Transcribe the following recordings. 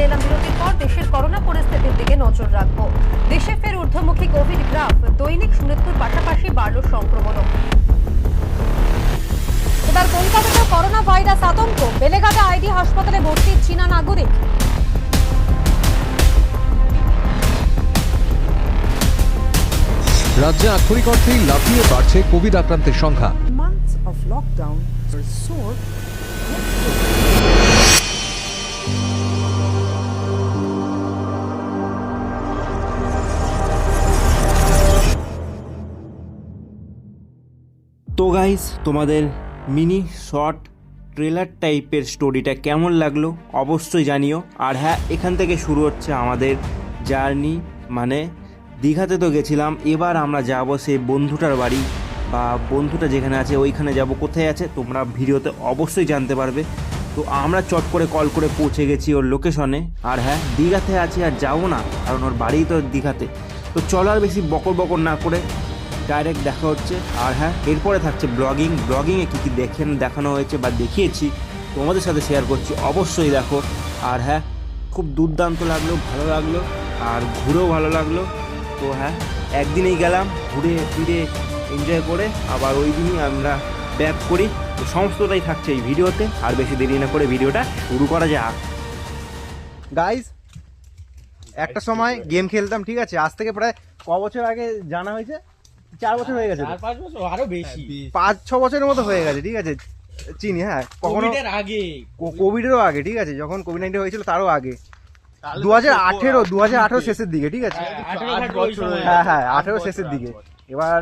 এলাম বিরতির পর দেশের করোনা পরিস্থিতির দিকে নজর রাখবো। দেশে ফের ঊর্ধ্বমুখী কোভিড গ্রাফ, দৈনিক মৃত্যুর পাশাপাশি বাড়ল সংক্রমণও। এবার কলকাতাতে করোনা ভাইরাস আতঙ্ক, বেলেঘাটা আইডি হাসপাতালে ভর্তি চীনা নাগরিক। রাজ্যে আক্ষরিক অর্থেই লাফিয়ে বাড়ছে কোভিড আক্রান্তের সংখ্যা। Months of lockdown are sore. তো গাইস, তোমাদের মিনি শর্ট ট্রেলার টাইপের স্টোরিটা কেমন লাগলো অবশ্যই জানিও। আর হ্যাঁ, এখান থেকে শুরু হচ্ছে আমাদের জার্নি। মানে দীঘাতে তো গেছিলাম, এবার আমরা যাব সেই বন্ধুটার বাড়ি, বা বন্ধুটা যেখানে আছে ওইখানে যাব। কোথায় আছে তোমরা ভিডিওতে অবশ্যই জানতে পারবে। তো আমরা চট করে কল করে পৌঁছে গেছি ওর লোকেশনে। আর হ্যাঁ, দীঘাতে আছি আর যাবো না, কারণ ওর বাড়ি তো দীঘাতে। তো চলো আর বেশি বকর বকর না করে ডাইরেক্ট দেখা হচ্ছে। আর হ্যাঁ, এরপরে থাকছে ব্লগিংয়ে কী কী দেখানো হয়েছে বা দেখিয়েছি তোমাদের সাথে শেয়ার করছি, অবশ্যই দেখো। আর হ্যাঁ, খুব দুর্দান্ত লাগলো, ভালো লাগলো, আর ঘুরেও ভালো লাগলো। তো হ্যাঁ, একদিনেই গেলাম, ঘুরে ফিরে এনজয় করে আবার ওই দিনই আমরা ব্যাক করি। তো সমস্তটাই থাকছে এই ভিডিওতে। আর বেশি দেরি না করে ভিডিওটা শুরু করা যাক। গাইজ, একটা সময় গেম খেলতাম, ঠিক আছে? আজ থেকে প্রায় ক বছর আগে জানা হয়েছে? 4 বছর হয়ে গেছে, 4-5 বছর আরো বেশি, 5-6 বছরের মতো হয়ে গেছে, ঠিক আছে? চিনি, হ্যাঁ, কখনো কোভিডেরও আগে, ঠিক আছে? যখন কোভিড-19 হয়েছিল তারও আগে, 2018 শেষের দিকে, ঠিক আছে? হ্যাঁ, 18 শেষের দিকে। এবার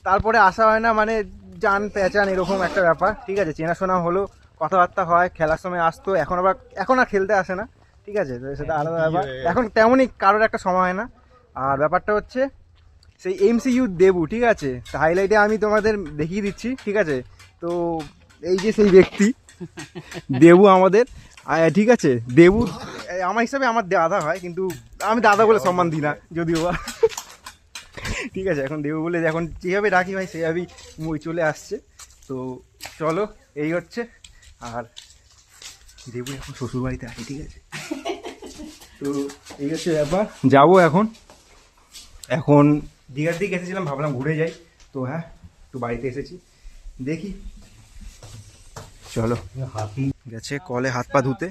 তারপরে আসা হয় না, মানে জান পেঁচান এরকম একটা ব্যাপার, ঠিক আছে? চেনাশোনা হলো, কথাবার্তা হয়, খেলার সময় আসতো, এখন আর খেলতে আসে না, ঠিক আছে? তো সেটা আলাদা ব্যাপার। এখন তেমনই কারোর একটা সময় হয় না। আর ব্যাপারটা হচ্ছে সেই এমসিইউ দেবু, ঠিক আছে? হাইলাইটে আমি তোমাদের দেখিয়ে দিচ্ছি, ঠিক আছে? তো এই যে সেই ব্যক্তি দেবু আমাদের, ঠিক আছে? দেবু আমার হিসাবে আমার দাদা হয়, কিন্তু আমি দাদা বলে সম্মান দিই না যদিও বা, ঠিক আছে? এখন দেবু বলে এখন যেভাবে ডাকি ভাই সেভাবেই মই চলে আসছে। তো চলো, এই হচ্ছে। আর দেবু এখন শ্বশুরবাড়িতে আছে, ঠিক আছে? তো এই হচ্ছে ব্যাপার। যাবো এখন দীঘার দিকে এসেছিলাম, ভাবলাম ঘুরে যাই। তো হ্যাঁ, একটু বাড়িতে এসেছি, দেখি। চলো, গেছে কলে হাত পা ধুতে।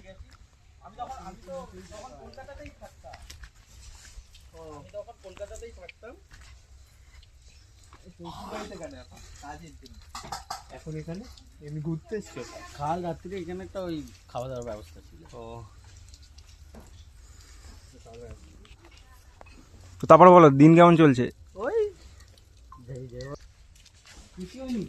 এখন এখানে এমনি ঘুরতে এসছো? কাল রাত্রে এখানে একটা ওই খাওয়া দাওয়ার ব্যবস্থা ছিল। তো তারপরে বলো, দিন কেমন চলছে? ওই খুশি হয়নি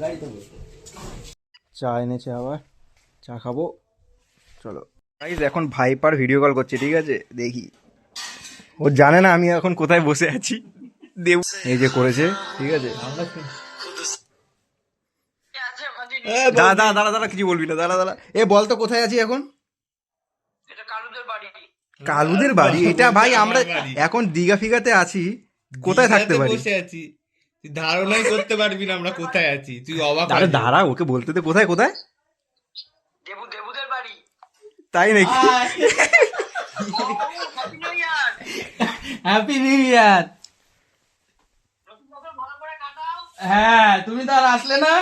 গাড়িতে বসবো। চা এনেছে, আবার চা খাবো। চলো গাইস, এখন ভাইপার ভিডিও কল করছে, ঠিক আছে? দেখি, ও জানে না আমি এখন কোথায় বসে আছি। দেব এই যে করেছে, ঠিক আছে? দাদা দাঁড়া দাঁড়া, কিছু বলবি না, দাঁড়া দাঁড়া। এ বল তো কোথায় আছি এখন? কালুদের বাড়ি এটা? ভাই আমরা এখন দীঘা ফিগাতে আছি, কোথায় থাকতে পারি? বসে আছি, তুই ধারণাই করতে পারবি না আমরা কোথায় আছি, তুই অবাক। আরে দাঁড়া, ওকে বলতে দে কোথায় কোথায়। দেবুদের বাড়ি। তাই নাকি? Happy new year. হ্যাঁ, তুমি তো আর আসলে না।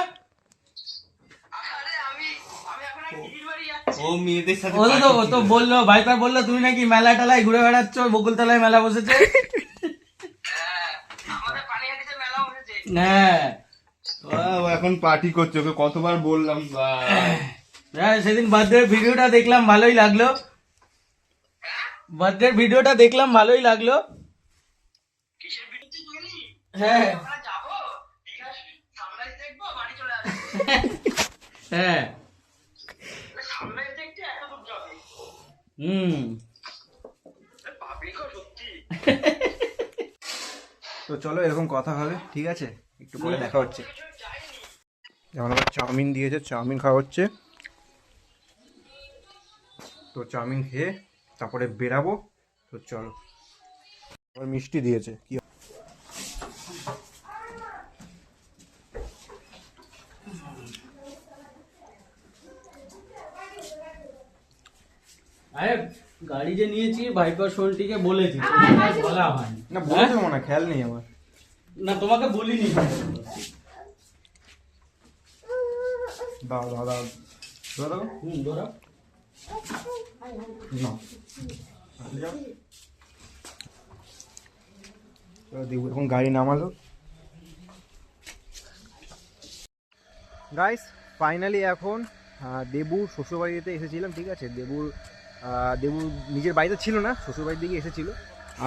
ও মেয়েদের সাথে ও তো বললো, ভাইপার বললো তুমি নাকি মেলা টেলায় ঘুরে বেড়াচ্ছ, বকুলতলায় মেলা বসেছে। হ্যাঁ, ও এখন পার্টি করছে, ওকে কতবার বললাম। হ্যাঁ, সেদিন বার্থডে ভিডিওটা দেখলাম, ভালোই লাগলো। বার্থডে ভিডিওটা দেখলাম, ভালোই লাগলো। হ্যাঁ হ্যাঁ, তো চলো, এরকম কথা হবে, ঠিক আছে? একটু পরে দেখা হচ্ছে। যেমন আবার চাউমিন দিয়েছে, চাউমিন খাওয়া হচ্ছে। তো চাউমিন খেয়ে তারপরে বেরাবো। তো চলো, আবার মিষ্টি দিয়েছে, কি আরে গাড়ি যে নিয়েছি ভাইপার সোলটিকে বলেছি, বলা হয়নি। না বলছো মনে হয়, খেয়াল নেই আমার। না তোমাকে বলিনি। দাও দাও দাও দাও ধরো। না দেখবো এখন গাড়ি নামালো। গাইস ফাইনালি এখন দেবুর শ্বশুরবাড়িতে এসেছিলাম, ঠিক আছে। দেবু নিজের বাড়িতে ছিল না, শ্বশুরবাড়ির দিকে এসেছিল।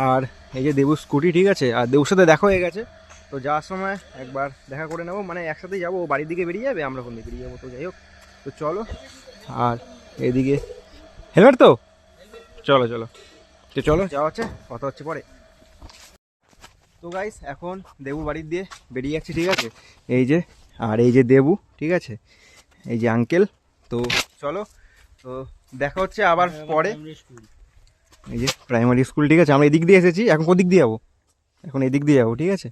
আর এই যে দেবুর স্কুটি, ঠিক আছে। আর দেবুর সাথে দেখা হয়ে গেছে, তো যাওয়ার সময় একবার দেখা করে নেবো, মানে একসাথেই যাবো। ও বাড়ির দিকে বেরিয়ে যাবে, আমরা কোন দিকে বেরিয়ে যাবো। তো যাই হোক, তো চলো। আর এদিকে হেলমেট তো, চলো চলো তো চলো যাওয়া হচ্ছে, কথা হচ্ছে পরে। তো গাইস এখন দেবু বাড়ির দিয়ে বেরিয়ে যাচ্ছি, ঠিক আছে। এই যে, আর এই যে দেবু, ঠিক আছে, এই যে আঙ্কেল। তো চলো, তো দেখা হচ্ছে আবার পরে। এই যে প্রাইমারি স্কুল, ঠিক আছে। আমরা এদিক দিয়ে এসেছি, এখন কোদিক দিয়ে যাবো? এখন এদিক দিয়ে যাবো, ঠিক আছে।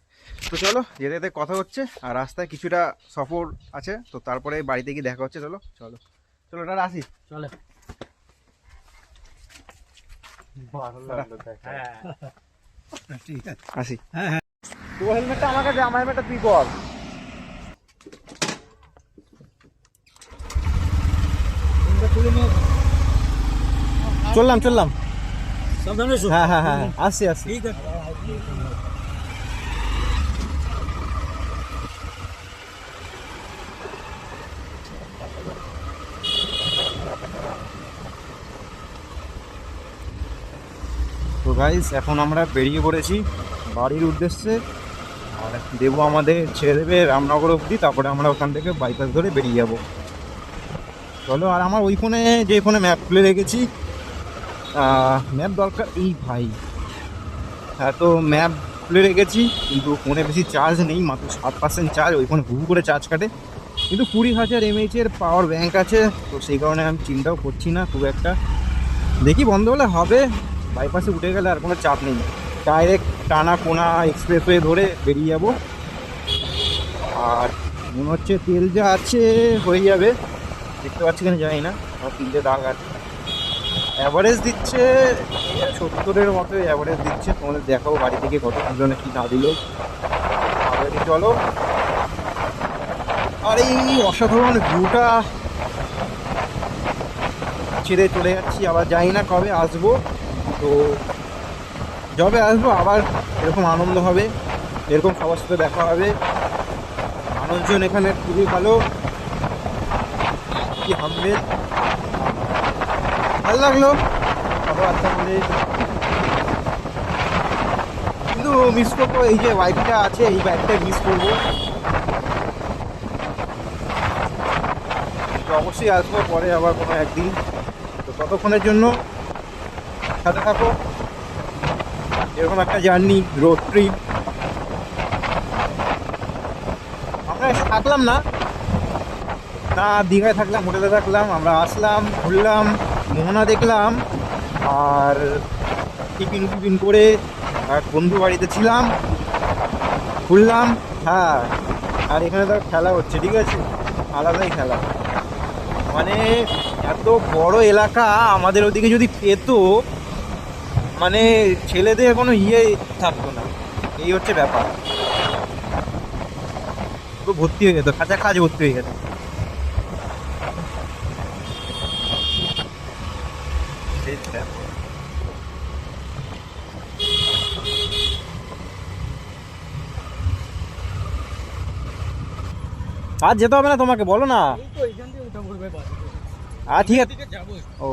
তো চলো, যেতে যেতে কথা হচ্ছে। আর রাস্তায় কিছুটা সফর আছে, তো তারপরে বাড়িতে গিয়ে দেখা হচ্ছে। চলো চলো চলো, টাটা, আসি। চলে। আসি। তো হেলমেটটা আমার কাছে, আমার হেলমেটটা তুই কর। চললাম চললাম, হ্যাঁ হ্যাঁ হ্যাঁ, আসছি আসছি। ঠিক আছে। তো গাইস এখন আমরা বেরিয়ে পড়েছি বাড়ির উদ্দেশ্যে। আর দেবু আমাদের ছেড়ে দেবে রামনগর অবধি, তারপরে আমরা ওখান থেকে বাইপাস ধরে বেরিয়ে যাব। চলো। আর আমার ওই ফোনে, যে ফোনে ম্যাপ খুলে রেখেছি, ম্যাপ দরকার এই ভাই। হ্যাঁ, তো ম্যাপ খুলে রেখেছি, কিন্তু ফোনে বেশি চার্জ নেই, মাত্র 7% চার্জ। ওই ফোনে হু করে চার্জ কাটে, কিন্তু 20,000 mAh পাওয়ার ব্যাঙ্ক আছে, তো সেই কারণে আমি চিন্তাও করছি না খুব একটা। দেখি বন্ধ হলে হবে, বাইপাসে উঠে গেলে আর কোনো চাপ নেই, ডাইরেক্ট টানা কোনা এক্সপ্রেসওয়ে ধরে বেরিয়ে যাব। আর মনে হচ্ছে তেল যা আছে হয়ে যাবে, দেখতে পাচ্ছি কিনা জানি না, আমার তিনটে দাগ আছে। অ্যাভারেজ দিচ্ছে 70-এর মতো অ্যাভারেজ দিচ্ছে। তোমাদের দেখাবো বাড়ি থেকে কত কিলোনে কি না দিল। চলো। আর এই অসাধারণ ভিউটা ছেড়ে চলে যাচ্ছি, আবার জানি না কবে আসবো। তো যবে আসবো আবার এরকম আনন্দ হবে, এরকম সবার সাথে দেখা হবে। মানুষজন এখানে খুবই ভালো, কি হামবে, ভালো লাগলো কথাবার্তা বলে। কিন্তু মিস করবো এই যে বাইকটা আছে, এই বাইকটা মিস করবো। তো অবশ্যই আসবো পরে আবার কোনো একদিন। তো ততক্ষণের জন্য সাথে থাকো, এরকম একটা জার্নি, রোড ট্রিপ। আমরা থাকলাম না দীঘায় থাকলাম, হোটেলে থাকলাম, আমরা আসলাম, ঘুরলাম, মোহনা দেখলাম, আর টিফিন করে এক বন্ধু বাড়িতে ছিলাম, ঘুরলাম। হ্যাঁ, আর এখানে তো খেলা হচ্ছে, ঠিক আছে, আলাদাই খেলা। মানে এত বড় এলাকা, আমাদের ওদিকে যদি পেত, মানে ছেলেদের কোনো থাকতো না, এই হচ্ছে ব্যাপার। পুরো ভর্তি হয়ে যেত, কাঁচা কাজ ভর্তি হয়ে যেত। আজ যেতে হবে না তোমাকে, বলো না। হ্যাঁ ঠিক আছে। ও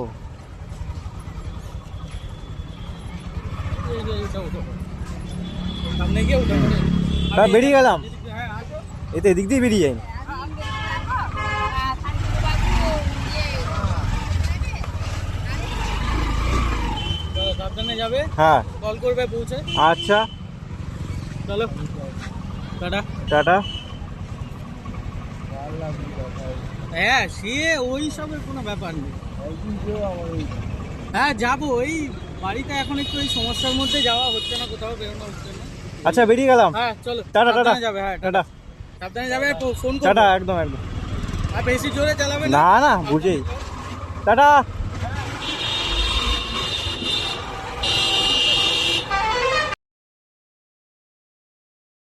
বেরিয়ে গেলাম, এতে এদিক দিয়ে বেরিয়ে যাই। সাবধানে যাবে, হ্যাঁ কল করবে পৌঁছে। আচ্ছা চলো, টাটা টাটা। হ্যাঁ, সে ওই সবের কোনো ব্যাপার নেই। হ্যাঁ যাবো, ওই বাড়িতে এখন একটু ওই সমস্যার মধ্যে যাওয়া হচ্ছে না, কোথাও বেরোনো হচ্ছে না। আচ্ছা বেরিয়ে গেলাম, হ্যাঁ চলো, টাটা টাটা যাবে। হ্যাঁ টাটা সাবধানে যাবে, একটু ফোন টাটা, করো। একদম একদম। আর বেশি জোরে চালাবে না না বুঝেই, টাটা।